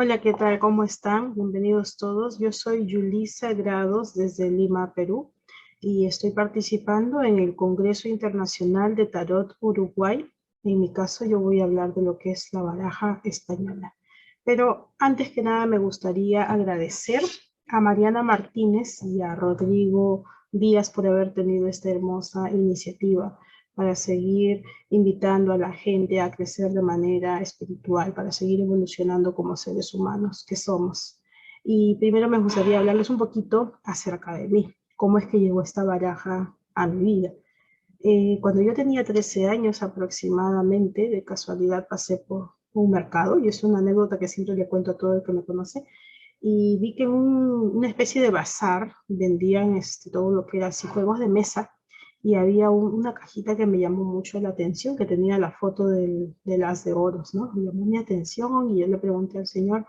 Hola, ¿qué tal? ¿Cómo están? Bienvenidos todos. Yo soy Yulisa Grados desde Lima, Perú, y estoy participando en el Congreso Internacional de Tarot Uruguay. En mi caso, yo voy a hablar de lo que es la baraja española. Pero antes que nada, me gustaría agradecer a Mariana Martínez y a Rodrigo Díaz por haber tenido esta hermosa iniciativa para seguir invitando a la gente a crecer de manera espiritual, para seguir evolucionando como seres humanos que somos. Y primero me gustaría hablarles un poquito acerca de mí, cómo es que llegó esta baraja a mi vida. Cuando yo tenía 13 años aproximadamente, de casualidad pasé por un mercado, y es una anécdota que siempre le cuento a todo el que me conoce, y vi que en una especie de bazar vendían todo lo que era así juegos de mesa, y había una cajita que me llamó mucho la atención, que tenía la foto del as de oros, ¿no? Me llamó mi atención y yo le pregunté al señor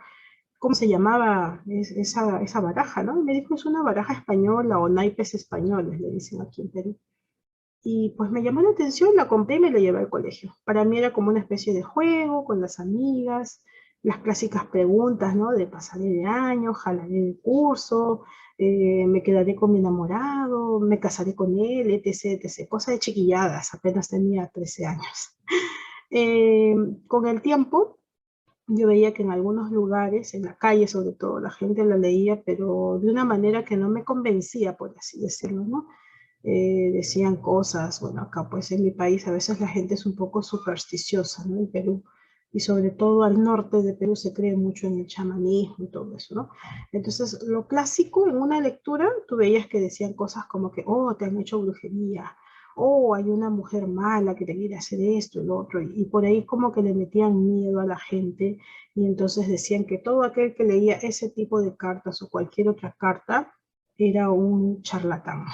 cómo se llamaba esa baraja, ¿no? Y me dijo, es una baraja española o naipes españoles, le dicen aquí en Perú. Y pues me llamó la atención, la compré y me la llevé al colegio. Para mí era como una especie de juego con las amigas, las clásicas preguntas, ¿no? De pasaré de año, jalaré de curso, me quedaré con mi enamorado, me casaré con él, etc, etc. Cosa de chiquilladas, apenas tenía 13 años. Eh, con el tiempo, yo veía que en algunos lugares, en la calle sobre todo, la gente la leía, pero de una manera que no me convencía, por así decirlo, ¿no? Decían cosas, bueno, acá pues en mi país a veces la gente es un poco supersticiosa, ¿no? En Perú, y sobre todo al norte de Perú se cree mucho en el chamanismo y todo eso, ¿no? Entonces, lo clásico en una lectura, tú veías que decían cosas como que, oh, te han hecho brujería, oh, hay una mujer mala que te quiere hacer esto y lo otro, y por ahí como que le metían miedo a la gente, y entonces decían que todo aquel que leía ese tipo de cartas o cualquier otra carta era un charlatán.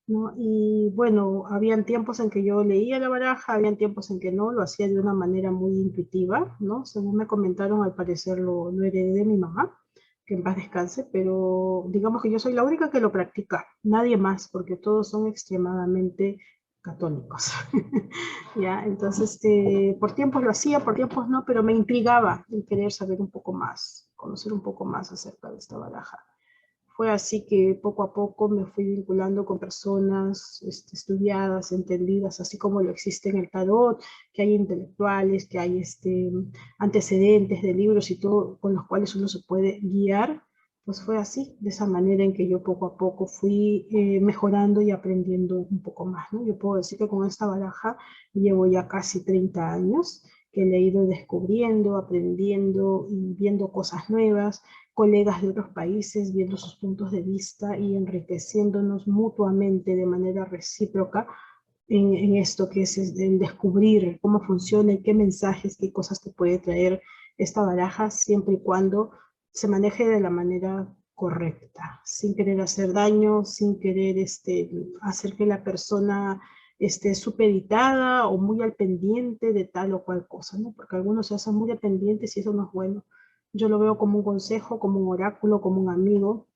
¿No? Y bueno, habían tiempos en que yo leía la baraja, habían tiempos en que no, lo hacía de una manera muy intuitiva, ¿no? Según me comentaron, al parecer lo heredé de mi mamá, que en paz descanse, pero digamos que yo soy la única que lo practica, nadie más, porque todos son extremadamente católicos. ¿Ya? Entonces, por tiempos lo hacía, por tiempos no, pero me intrigaba el querer saber un poco más, conocer un poco más acerca de esta baraja. Fue así que poco a poco me fui vinculando con personas estudiadas, entendidas, así como lo existe en el tarot, que hay intelectuales, que hay antecedentes de libros y todo con los cuales uno se puede guiar. Pues fue así, de esa manera en que yo poco a poco fui mejorando y aprendiendo un poco más, ¿no? Yo puedo decir que con esta baraja llevo ya casi 30 años, que le he ido descubriendo, aprendiendo y viendo cosas nuevas, colegas de otros países, viendo sus puntos de vista y enriqueciéndonos mutuamente de manera recíproca en esto que es el descubrir cómo funciona y qué mensajes, qué cosas te puede traer esta baraja, siempre y cuando se maneje de la manera correcta, sin querer hacer daño, sin querer hacer que la persona esté supeditada o muy al pendiente de tal o cual cosa, ¿no? Porque algunos se hacen muy dependientes y eso no es bueno. Yo lo veo como un consejo, como un oráculo, como un amigo,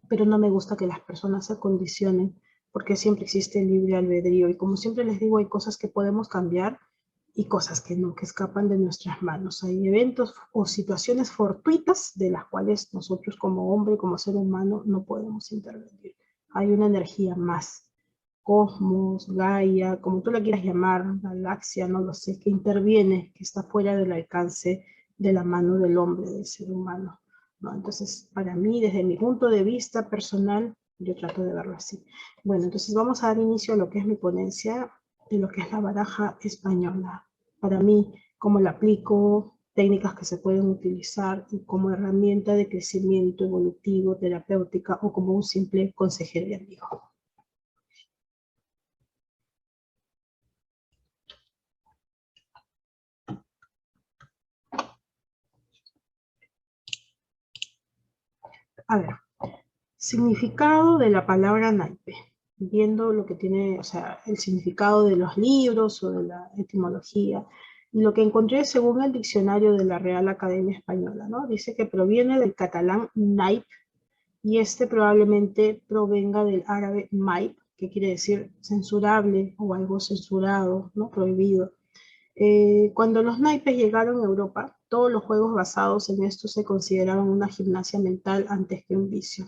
pero no me gusta que las personas se condicionen porque siempre existe el libre albedrío y como siempre les digo, hay cosas que podemos cambiar y cosas que no, que escapan de nuestras manos. Hay eventos o situaciones fortuitas de las cuales nosotros como hombre, como ser humano, no podemos intervenir. Hay una energía más, cosmos, Gaia, como tú la quieras llamar, galaxia, no lo sé, que interviene, que está fuera del alcance de la mano del hombre, del ser humano, ¿no? Entonces, para mí, desde mi punto de vista personal, yo trato de verlo así. Bueno, entonces vamos a dar inicio a lo que es mi ponencia de lo que es la baraja española. Para mí, cómo la aplico, técnicas que se pueden utilizar y como herramienta de crecimiento evolutivo, terapéutica o como un simple consejero y amigo. A ver, significado de la palabra naipe, viendo lo que tiene, o sea, el significado de los libros o de la etimología, y lo que encontré según el diccionario de la Real Academia Española, ¿no? Dice que proviene del catalán naip, y este probablemente provenga del árabe maip, que quiere decir censurable o algo censurado, ¿no? Prohibido. Cuando los naipes llegaron a Europa, todos los juegos basados en esto se consideraban una gimnasia mental antes que un vicio.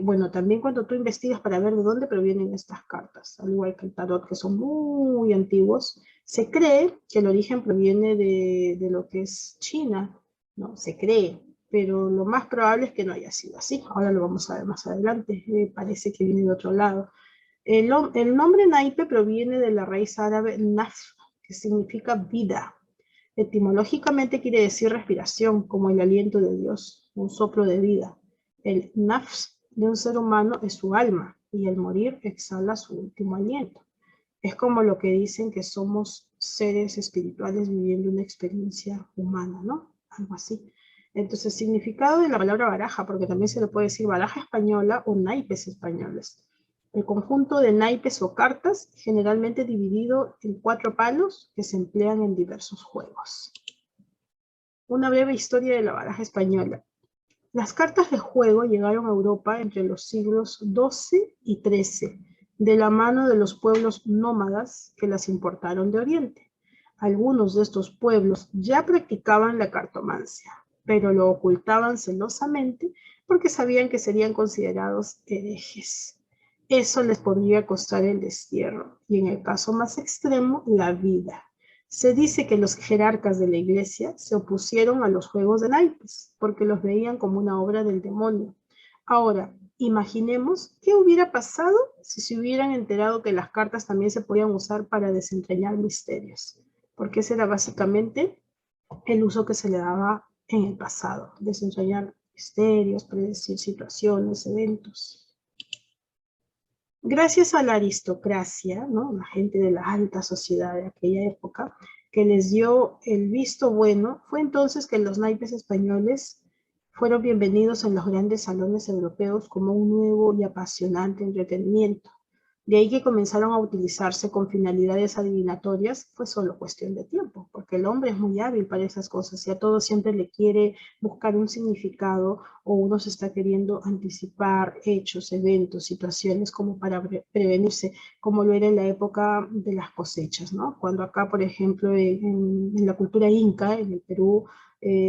Bueno, también cuando tú investigas para ver de dónde provienen estas cartas, al igual que el tarot, que son muy antiguos, se cree que el origen proviene de lo que es China, ¿no? Se cree, pero lo más probable es que no haya sido así. Ahora lo vamos a ver más adelante, parece que viene de otro lado. El nombre naipe proviene de la raíz árabe naf, que significa vida. Etimológicamente quiere decir respiración, como el aliento de Dios, un soplo de vida. El nafs de un ser humano es su alma, y al morir exhala su último aliento. Es como lo que dicen que somos seres espirituales viviendo una experiencia humana, ¿no? Algo así. Entonces, significado de la palabra baraja, porque también se le puede decir baraja española o naipes españoles. El conjunto de naipes o cartas, generalmente dividido en 4 palos que se emplean en diversos juegos. Una breve historia de la baraja española. Las cartas de juego llegaron a Europa entre los siglos XII y XIII, de la mano de los pueblos nómadas que las importaron de Oriente. Algunos de estos pueblos ya practicaban la cartomancia, pero lo ocultaban celosamente porque sabían que serían considerados herejes. Eso les podría costar el destierro y, en el caso más extremo, la vida. Se dice que los jerarcas de la iglesia se opusieron a los juegos de naipes porque los veían como una obra del demonio. Ahora, imaginemos qué hubiera pasado si se hubieran enterado que las cartas también se podían usar para desentrañar misterios, porque ese era básicamente el uso que se le daba en el pasado, desentrañar misterios, predecir situaciones, eventos. Gracias a la aristocracia, ¿no? La gente de la alta sociedad de aquella época, que les dio el visto bueno, fue entonces que los naipes españoles fueron bienvenidos en los grandes salones europeos como un nuevo y apasionante entretenimiento. De ahí que comenzaron a utilizarse con finalidades adivinatorias, fue solo cuestión de tiempo, porque el hombre es muy hábil para esas cosas y a todo siempre le quiere buscar un significado, o uno se está queriendo anticipar hechos, eventos, situaciones como para prevenirse, como lo era en la época de las cosechas, ¿no? Cuando acá, por ejemplo, en la cultura inca, en el Perú,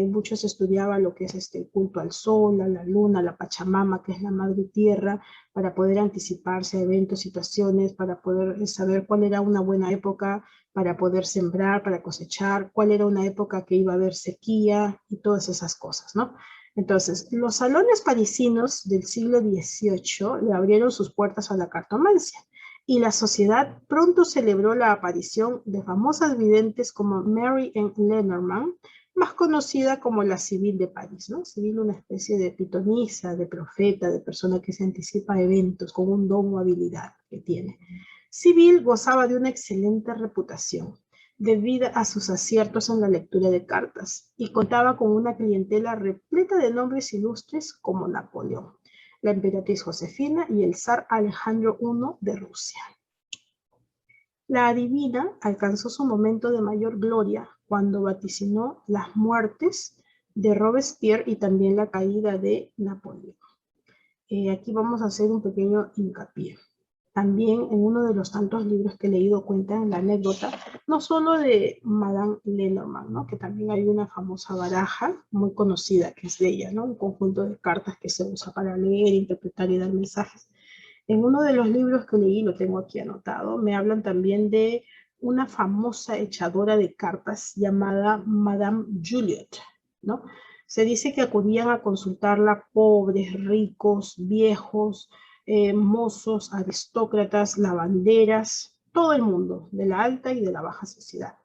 muchos estudiaban lo que es el culto al sol, a la luna, a la Pachamama, que es la madre tierra, para poder anticiparse a eventos, situaciones, para poder saber cuál era una buena época para poder sembrar, para cosechar, cuál era una época que iba a haber sequía y todas esas cosas, ¿no? Entonces, los salones parisinos del siglo XVIII le abrieron sus puertas a la cartomancia, y la sociedad pronto celebró la aparición de famosas videntes como Mary N. Lenormand, más conocida como la Sibyl de París, ¿no? Sibyl, una especie de pitonisa, de profeta, de persona que se anticipa a eventos con un don o habilidad que tiene. Sibyl gozaba de una excelente reputación debido a sus aciertos en la lectura de cartas, y contaba con una clientela repleta de nombres ilustres como Napoleón, la emperatriz Josefina y el zar Alejandro I de Rusia. La adivina alcanzó su momento de mayor gloria cuando vaticinó las muertes de Robespierre y también la caída de Napoleón. Aquí vamos a hacer un pequeño hincapié. También en uno de los tantos libros que he leído cuentan la anécdota, no solo de Madame Lenormand, ¿no? Que también hay una famosa baraja muy conocida que es de ella, ¿no? Un conjunto de cartas que se usa para leer, interpretar y dar mensajes. En uno de los libros que leí, lo tengo aquí anotado, me hablan también de una famosa echadora de cartas llamada Madame Juliet, ¿no? Se dice que acudían a consultarla pobres, ricos, viejos, mozos, aristócratas, lavanderas, todo el mundo, de la alta y de la baja sociedad.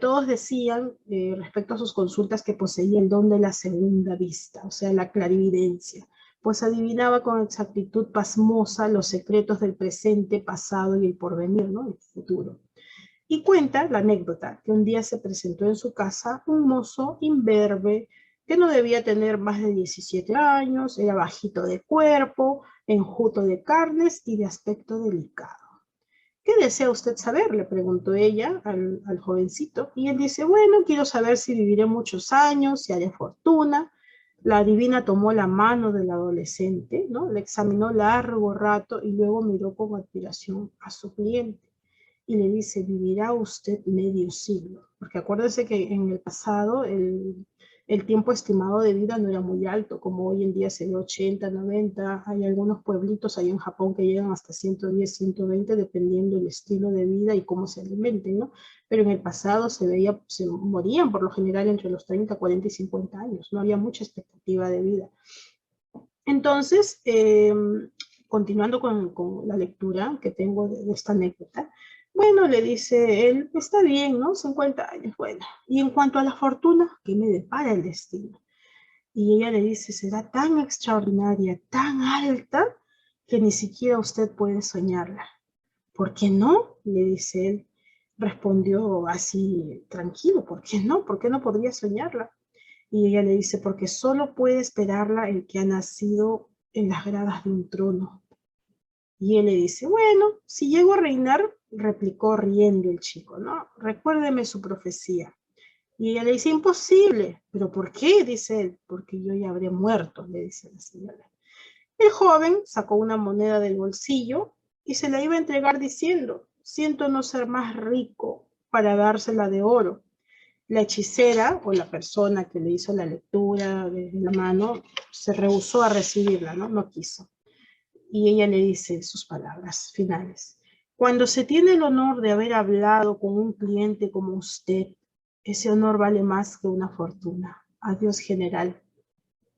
Todos decían respecto a sus consultas que poseía el don de la segunda vista, o sea, la clarividencia, pues adivinaba con exactitud pasmosa los secretos del presente, pasado y el porvenir, ¿no? El futuro. Y cuenta la anécdota que un día se presentó en su casa un mozo imberbe que no debía tener más de 17 años, era bajito de cuerpo, enjuto de carnes y de aspecto delicado. ¿Qué desea usted saber?, le preguntó ella al jovencito, y él dice, bueno, quiero saber si viviré muchos años, si haré fortuna. La adivina tomó la mano del adolescente, ¿no? Le examinó largo rato y luego miró con admiración a su cliente. y le dice, vivirá usted medio siglo. Porque acuérdese que en el pasado el tiempo estimado de vida no era muy alto, como hoy en día se ve 80, 90. Hay algunos pueblitos ahí en Japón que llegan hasta 110, 120, dependiendo del estilo de vida y cómo se alimenten, ¿no? Pero en el pasado se morían por lo general entre los 30, 40 y 50 años. No había mucha expectativa de vida. Entonces, continuando con la lectura que tengo de esta anécdota, bueno, le dice él, está bien, ¿no? 50 años, bueno. Y en cuanto a la fortuna, ¿qué me depara el destino? Y ella le dice, será tan extraordinaria, tan alta, que ni siquiera usted puede soñarla. ¿Por qué no? Le dice él. Respondió así, tranquilo, ¿por qué no? ¿Por qué no podría soñarla? Y ella le dice, porque solo puede esperarla el que ha nacido en las gradas de un trono. Y él le dice, bueno, si llego a reinar, replicó riendo el chico, ¿no? Recuérdeme su profecía. Y ella le dice, imposible. ¿Pero por qué? Dice él, porque yo ya habré muerto, le dice la señora. El joven sacó una moneda del bolsillo y se la iba a entregar diciendo, siento no ser más rico para dársela de oro. La hechicera o la persona que le hizo la lectura de la mano se rehusó a recibirla, ¿no? No quiso. Y ella le dice sus palabras finales. Cuando se tiene el honor de haber hablado con un cliente como usted, ese honor vale más que una fortuna. Adiós, general.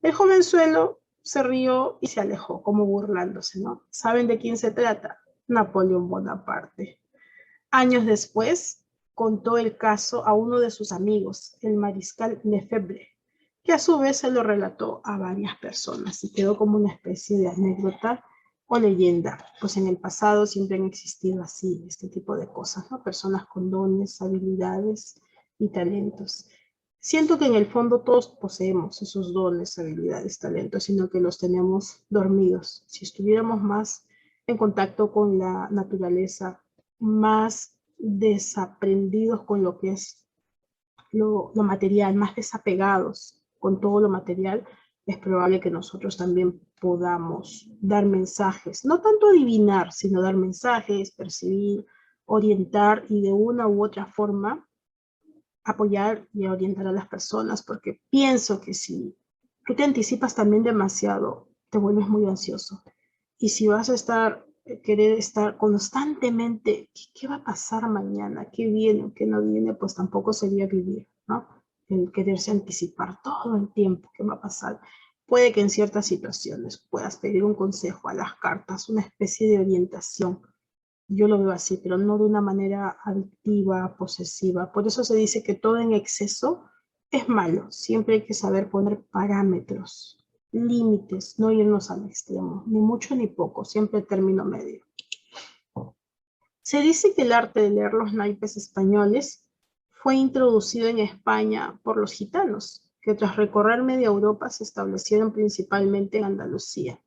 El jovenzuelo se rió y se alejó, como burlándose, ¿no? ¿Saben de quién se trata? Napoleón Bonaparte. Años después, contó el caso a uno de sus amigos, el mariscal Lefebvre, que a su vez se lo relató a varias personas y quedó como una especie de anécdota o leyenda. Pues en el pasado siempre han existido así, este tipo de cosas, ¿no? Personas con dones, habilidades y talentos. Siento que en el fondo todos poseemos esos dones, habilidades, talentos, sino que los tenemos dormidos. Si estuviéramos más en contacto con la naturaleza, más desaprendidos con lo que es lo material, más desapegados con todo lo material, es probable que nosotros también podamos dar mensajes, no tanto adivinar, sino dar mensajes, percibir, orientar y de una u otra forma apoyar y orientar a las personas, porque pienso que si tú te anticipas también demasiado, te vuelves muy ansioso. Y si vas a querer estar constantemente, ¿qué va a pasar mañana? ¿Qué viene o qué no viene? Pues tampoco sería vivir, ¿no? El quererse anticipar todo el tiempo qué va a pasar. Puede que en ciertas situaciones puedas pedir un consejo a las cartas, una especie de orientación. Yo lo veo así, pero no de una manera adictiva, posesiva. Por eso se dice que todo en exceso es malo. Siempre hay que saber poner parámetros, límites, no irnos al extremo, ni mucho ni poco, siempre término medio. Se dice que el arte de leer los naipes españoles fue introducido en España por los gitanos, que tras recorrer media Europa se establecieron principalmente en Andalucía.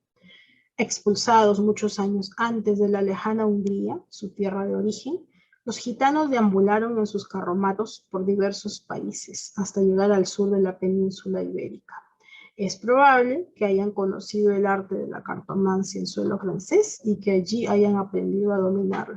Expulsados muchos años antes de la lejana Hungría, su tierra de origen, los gitanos deambularon en sus carromatos por diversos países hasta llegar al sur de la península ibérica. Es probable que hayan conocido el arte de la cartomancia en suelo francés y que allí hayan aprendido a dominarlo.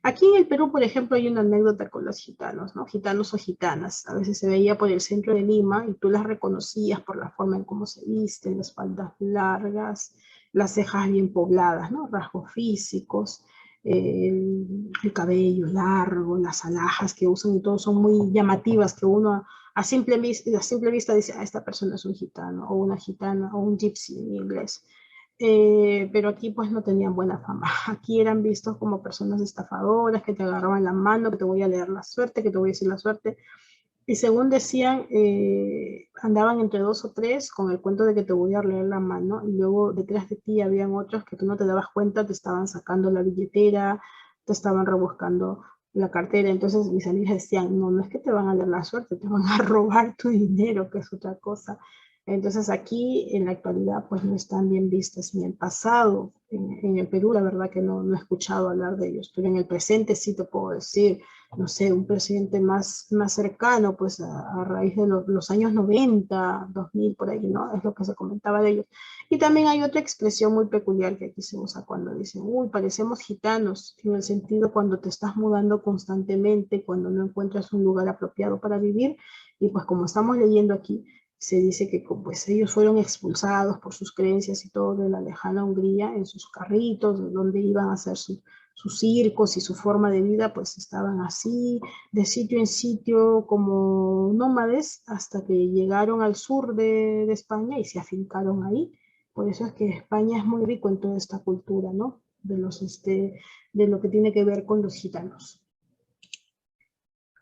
Aquí en el Perú, por ejemplo, hay una anécdota con los gitanos, ¿no? Gitanos o gitanas. A veces se veía por el centro de Lima y tú las reconocías por la forma en cómo se visten, las faldas largas, las cejas bien pobladas, ¿no? Rasgos físicos, el cabello largo, las alhajas que usan y todo son muy llamativas, que uno a simple vista dice, esta persona es un gitano, o una gitana, o un gypsy en inglés. Pero aquí pues no tenían buena fama. Aquí eran vistos como personas estafadoras, que te agarraban la mano, que te voy a leer la suerte, que te voy a decir la suerte. Y según decían, andaban entre 2 o 3 con el cuento de que te voy a leer la mano, y luego detrás de ti habían otros que tú no te dabas cuenta, te estaban sacando la billetera, te estaban rebuscando la cartera. Entonces mis amigas decían, no, no es que te van a leer la suerte, te van a robar tu dinero, que es otra cosa. Entonces aquí en la actualidad pues no están bien vistas, ni en el pasado, en el Perú la verdad que no he escuchado hablar de ellos, pero en el presente sí te puedo decir, no sé, un presidente más cercano, pues a raíz de los años 90, 2000, por ahí, ¿no? Es lo que se comentaba de ellos. Y también hay otra expresión muy peculiar que aquí se usa cuando dicen, uy, parecemos gitanos, en el sentido cuando te estás mudando constantemente, cuando no encuentras un lugar apropiado para vivir, y pues como estamos leyendo aquí, se dice que pues, ellos fueron expulsados por sus creencias y todo de la lejana Hungría en sus carritos, donde iban a hacer sus circos y su forma de vida, pues estaban así, de sitio en sitio como nómades, hasta que llegaron al sur de España y se afincaron ahí. Por eso es que España es muy rico en toda esta cultura, ¿no? De lo que tiene que ver con los gitanos.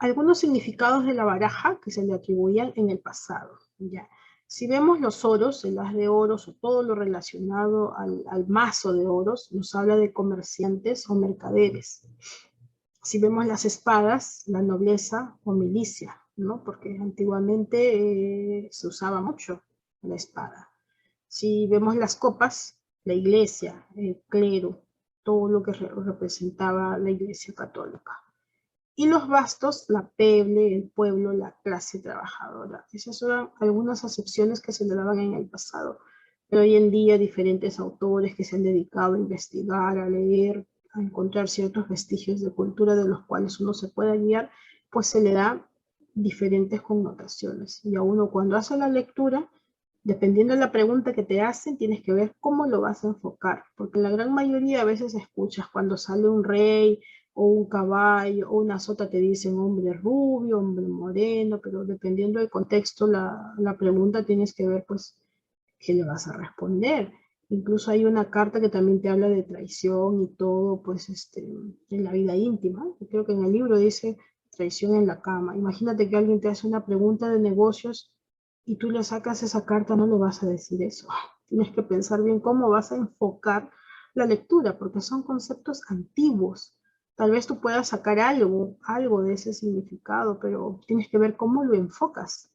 Algunos significados de la baraja que se le atribuían en el pasado. ¿Ya? Si vemos los oros, el as de oros o todo lo relacionado al mazo de oros, nos habla de comerciantes o mercaderes. Si vemos las espadas, la nobleza o milicia, ¿no? Porque antiguamente se usaba mucho la espada. Si vemos las copas, la iglesia, el clero, todo lo que representaba la iglesia católica. Y los bastos, la plebe, el pueblo, la clase trabajadora. Esas eran algunas acepciones que se le daban en el pasado. Pero hoy en día diferentes autores que se han dedicado a investigar, a leer, a encontrar ciertos vestigios de cultura de los cuales uno se pueda guiar, pues se le da diferentes connotaciones. Y a uno cuando hace la lectura, dependiendo de la pregunta que te hacen, tienes que ver cómo lo vas a enfocar. Porque la gran mayoría a veces escuchas cuando sale un rey, o un caballo, o una sota, te dicen hombre rubio, hombre moreno, pero dependiendo del contexto, la pregunta tienes que ver, pues, qué le vas a responder. Incluso hay una carta que también te habla de traición y todo, pues, en la vida íntima. Yo creo que en el libro dice traición en la cama. Imagínate que alguien te hace una pregunta de negocios y tú le sacas esa carta, no le vas a decir eso. Tienes que pensar bien cómo vas a enfocar la lectura, porque son conceptos antiguos. Tal vez tú puedas sacar algo de ese significado, pero tienes que ver cómo lo enfocas,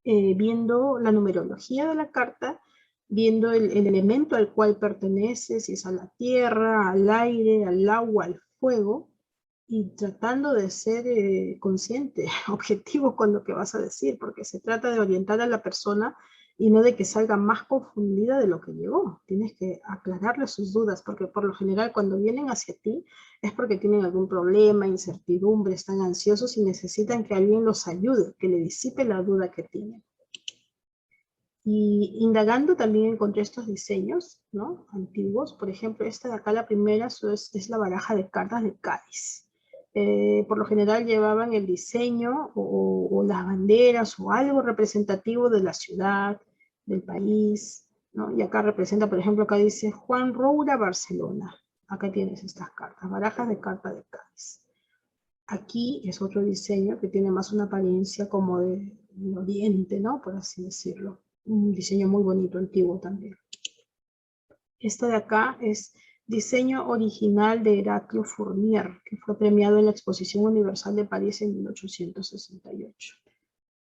viendo la numerología de la carta, viendo el elemento al cual pertenece, si es a la tierra, al aire, al agua, al fuego, y tratando de ser consciente, objetivo con lo que vas a decir, porque se trata de orientar a la persona y no de que salga más confundida de lo que llegó. Tienes que aclararle sus dudas, porque por lo general cuando vienen hacia ti es porque tienen algún problema, incertidumbre, están ansiosos y necesitan que alguien los ayude, que le disipe la duda que tienen. Y indagando también encontré estos diseños, ¿no? Antiguos. Por ejemplo, esta de acá, la primera, es la baraja de cartas de Cádiz. Por lo general llevaban el diseño o las banderas o algo representativo de la ciudad, del país, ¿no? Y acá representa, por ejemplo, acá dice Juan Roura, Barcelona. Acá tienes estas cartas, barajas de cartas de Cádiz. Aquí es otro diseño que tiene más una apariencia como de oriente, ¿no? Por así decirlo. Un diseño muy bonito, antiguo también. Esta de acá es diseño original de Heraclio Fournier, que fue premiado en la Exposición Universal de París en 1868.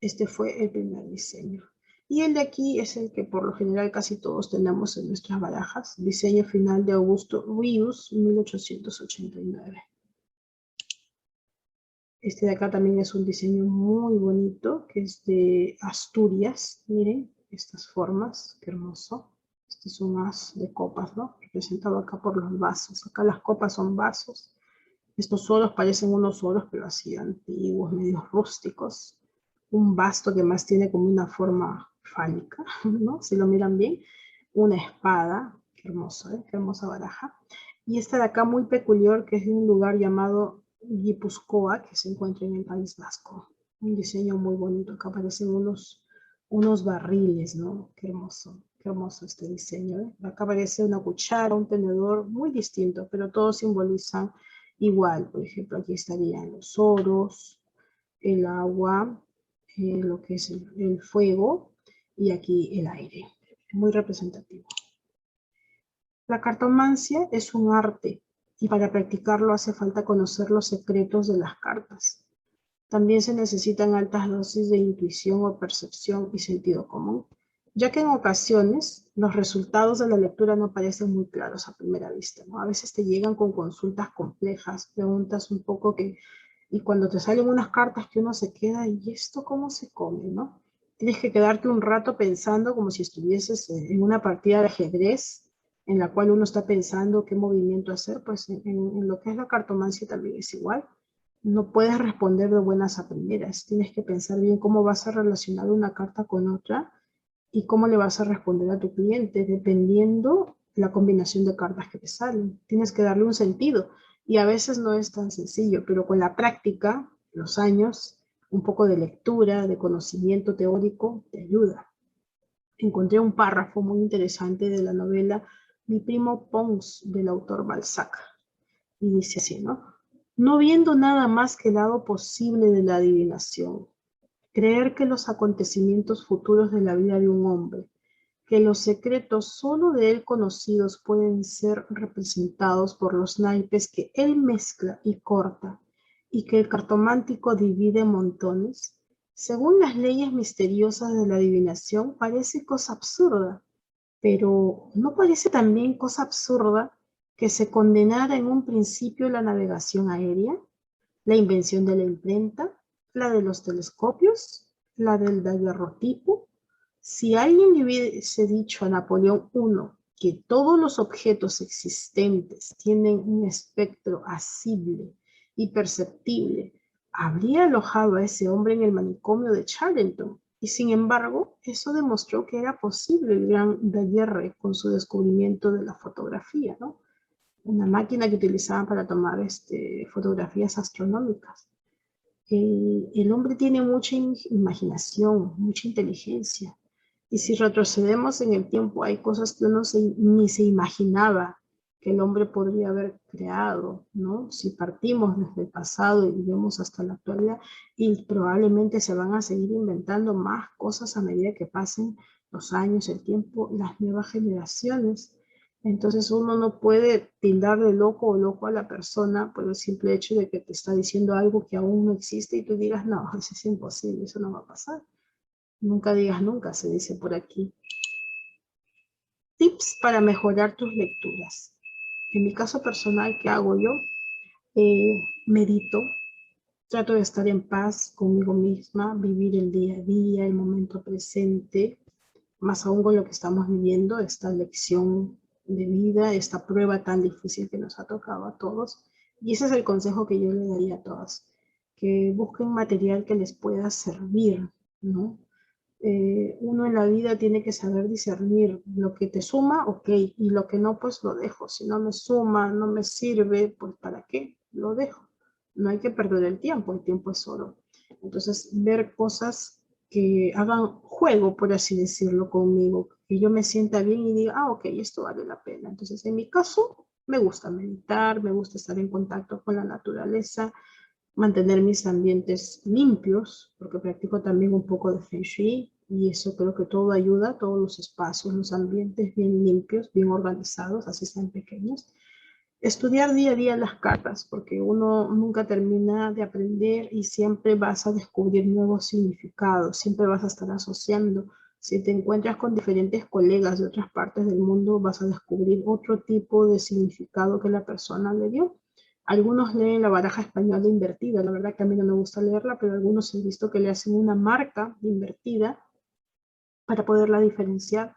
Este fue el primer diseño. Y el de aquí es el que por lo general casi todos tenemos en nuestras barajas, diseño final de Augusto Rius, 1889. Este de acá también es un diseño muy bonito, que es de Asturias. Miren estas formas, qué hermoso. Este es un as de copas, ¿no? Representado acá por los vasos. Acá las copas son vasos. Estos oros parecen unos oros, pero así antiguos, medio rústicos. Un basto que más tiene como una forma fálica, ¿no? Si lo miran bien. Una espada, qué hermoso, ¿eh? Qué hermosa baraja. Y esta de acá muy peculiar, que es de un lugar llamado Guipúzcoa, que se encuentra en el País Vasco. Un diseño muy bonito. Acá aparecen unos barriles, ¿no? Qué hermoso este diseño, ¿eh? Acá aparece una cuchara, un tenedor, muy distinto, pero todos simbolizan igual. Por ejemplo, aquí estarían los oros, el agua, lo que es el fuego, y aquí el aire. Muy representativo. La cartomancia es un arte y para practicarlo hace falta conocer los secretos de las cartas. También se necesitan altas dosis de intuición o percepción y sentido común, ya que en ocasiones los resultados de la lectura no parecen muy claros a primera vista, ¿no? A veces te llegan con consultas complejas, preguntas un poco que Y cuando te salen unas cartas que uno se queda, ¿y esto cómo se come, no? Tienes que quedarte un rato pensando como si estuvieses en una partida de ajedrez en la cual uno está pensando qué movimiento hacer, pues en lo que es la cartomancia también es igual. No puedes responder de buenas a primeras. Tienes que pensar bien cómo vas a relacionar una carta con otra y cómo le vas a responder a tu cliente, dependiendo la combinación de cartas que te salen. Tienes que darle un sentido y a veces no es tan sencillo, pero con la práctica, los años, un poco de lectura, de conocimiento teórico, te ayuda. Encontré un párrafo muy interesante de la novela Mi primo Pons, del autor Balzac, y dice así, ¿no? No viendo nada más que el lado posible de la adivinación, creer que los acontecimientos futuros de la vida de un hombre, que los secretos solo de él conocidos pueden ser representados por los naipes que él mezcla y corta, y que el cartomántico divide en montones, según las leyes misteriosas de la adivinación, parece cosa absurda, pero ¿no parece también cosa absurda que se condenara en un principio la navegación aérea, la invención de la imprenta, la de los telescopios, la del daguerrotipo? Si alguien le hubiese dicho a Napoleón I que todos los objetos existentes tienen un espectro asible y perceptible, habría alojado a ese hombre en el manicomio de Charlton. Y sin embargo, eso demostró que era posible el gran Daguerre con su descubrimiento de la fotografía, ¿no? Una máquina que utilizaban para tomar fotografías astronómicas. El hombre tiene mucha imaginación, mucha inteligencia. Y si retrocedemos en el tiempo, hay cosas que uno ni se imaginaba que el hombre podría haber creado, ¿no? Si partimos desde el pasado y vemos hasta la actualidad, y probablemente se van a seguir inventando más cosas a medida que pasen los años, el tiempo, las nuevas generaciones. Entonces uno no puede tildar de loco o loco a la persona por el simple hecho de que te está diciendo algo que aún no existe y tú digas, no, eso es imposible, eso no va a pasar. Nunca digas nunca, se dice por aquí. Tips para mejorar tus lecturas. En mi caso personal, ¿qué hago yo? Medito, trato de estar en paz conmigo misma, vivir el día a día, el momento presente, más aún con lo que estamos viviendo, esta lección de vida, esta prueba tan difícil que nos ha tocado a todos. Y ese es el consejo que yo le daría a todas, que busquen material que les pueda servir, ¿no? Uno en la vida tiene que saber discernir lo que te suma, ok, y lo que no, pues lo dejo. Si no me suma, no me sirve, pues ¿para qué? Lo dejo. No hay que perder el tiempo es oro. Entonces, ver cosas que hagan juego, por así decirlo, conmigo, que yo me sienta bien y diga, ah, ok, esto vale la pena. Entonces, en mi caso, me gusta meditar, me gusta estar en contacto con la naturaleza, mantener mis ambientes limpios, porque practico también un poco de Feng Shui y eso creo que todo ayuda, todos los espacios, los ambientes bien limpios, bien organizados, así sean pequeños. Estudiar día a día las cartas, porque uno nunca termina de aprender y siempre vas a descubrir nuevos significados, siempre vas a estar asociando. Si te encuentras con diferentes colegas de otras partes del mundo, vas a descubrir otro tipo de significado que la persona le dio. Algunos leen la baraja española invertida, la verdad que a mí no me gusta leerla, pero algunos he visto que le hacen una marca invertida para poderla diferenciar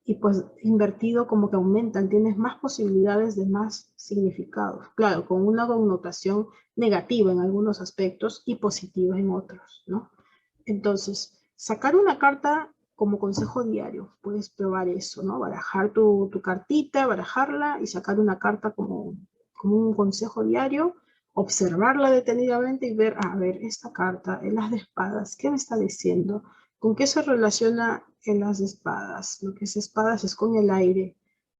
y pues invertido como que aumentan, tienes más posibilidades de más significados, claro, con una connotación negativa en algunos aspectos y positiva en otros, ¿no? Entonces, sacar una carta como consejo diario, puedes probar eso, ¿no? Barajar tu cartita, barajarla y sacar una carta como un consejo diario, observarla detenidamente y ver, a ver, esta carta, en las de espadas, ¿qué me está diciendo? ¿Con qué se relaciona en las espadas? Lo que es espadas es con el aire,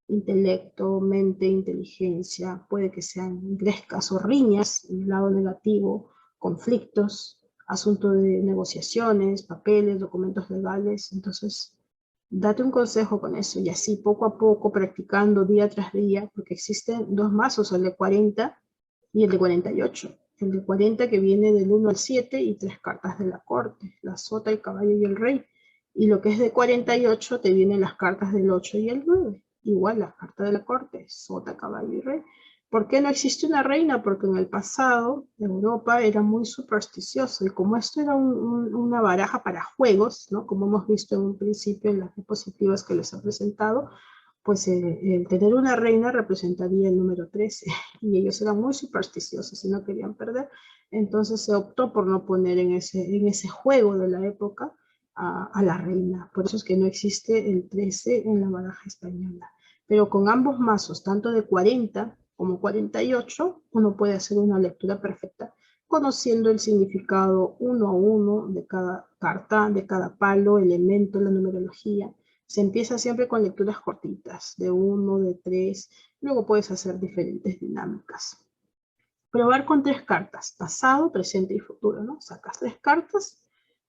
intelecto, mente, inteligencia, puede que sean grescas o riñas, en el lado negativo, conflictos, asunto de negociaciones, papeles, documentos legales. Entonces, date un consejo con eso y así poco a poco practicando día tras día, porque existen dos mazos, el de 40 y el de 48. El de 40 que viene del 1 al 7 y 3 cartas de la corte, la sota, el caballo y el rey. Y lo que es de 48 te vienen las cartas del 8 y el 9. Igual la carta de la corte, sota, caballo y rey. ¿Por qué no existe una reina? Porque en el pasado Europa era muy supersticioso y como esto era una baraja para juegos, ¿no? Como hemos visto en un principio en las diapositivas que les he presentado, pues el tener una reina representaría el número 13 y ellos eran muy supersticiosos y no querían perder. Entonces se optó por no poner en ese juego de la época a la reina. Por eso es que no existe el 13 en la baraja española. Pero con ambos mazos, tanto de 40 como 48, uno puede hacer una lectura perfecta, conociendo el significado uno a uno de cada carta, de cada palo, elemento, la numerología. Se empieza siempre con lecturas cortitas, de 1, de 3, luego puedes hacer diferentes dinámicas. Probar con 3 cartas, pasado, presente y futuro, ¿no? Sacas 3 cartas,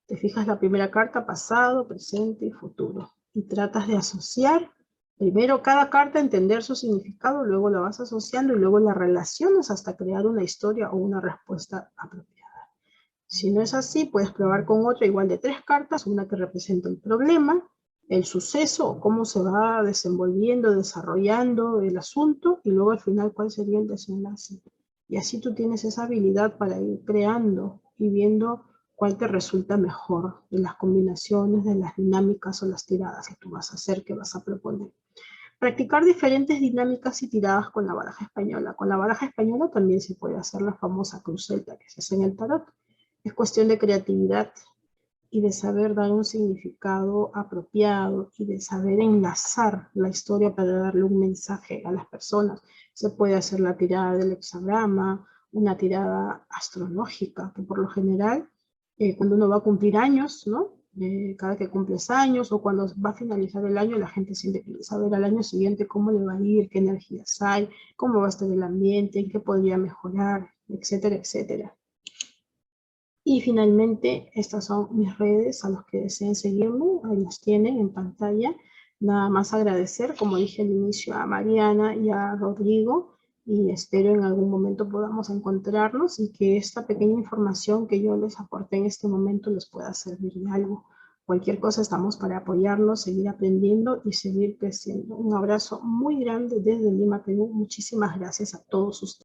te fijas la primera carta, pasado, presente y futuro. Y tratas de asociar, primero cada carta, entender su significado, luego la vas asociando y luego la relacionas hasta crear una historia o una respuesta apropiada. Si no es así, puedes probar con otra igual de 3 cartas, una que representa el problema, el suceso o cómo se va desenvolviendo, desarrollando el asunto y luego al final cuál sería el desenlace. Y así tú tienes esa habilidad para ir creando y viendo cuál te resulta mejor de las combinaciones, de las dinámicas o las tiradas que tú vas a hacer, que vas a proponer. Practicar diferentes dinámicas y tiradas con la baraja española. Con la baraja española también se puede hacer la famosa cruz celta que se hace en el tarot. Es cuestión de creatividad y de saber dar un significado apropiado y de saber enlazar la historia para darle un mensaje a las personas. Se puede hacer la tirada del hexagrama, una tirada astrológica, que por lo general, cuando uno va a cumplir años, ¿no? Cada que cumples años o cuando va a finalizar el año, la gente siente que quiere saber al año siguiente cómo le va a ir, qué energías hay, cómo va a estar el ambiente, en qué podría mejorar, etcétera, etcétera. Y finalmente, estas son mis redes a los que deseen seguirme, ahí las tienen en pantalla. Nada más agradecer, como dije al inicio, a Mariana y a Rodrigo, y espero en algún momento podamos encontrarnos y que esta pequeña información que yo les aporté en este momento les pueda servir de algo. Cualquier cosa estamos para apoyarnos, seguir aprendiendo y seguir creciendo. Un abrazo muy grande desde Lima, Perú. Muchísimas gracias a todos ustedes.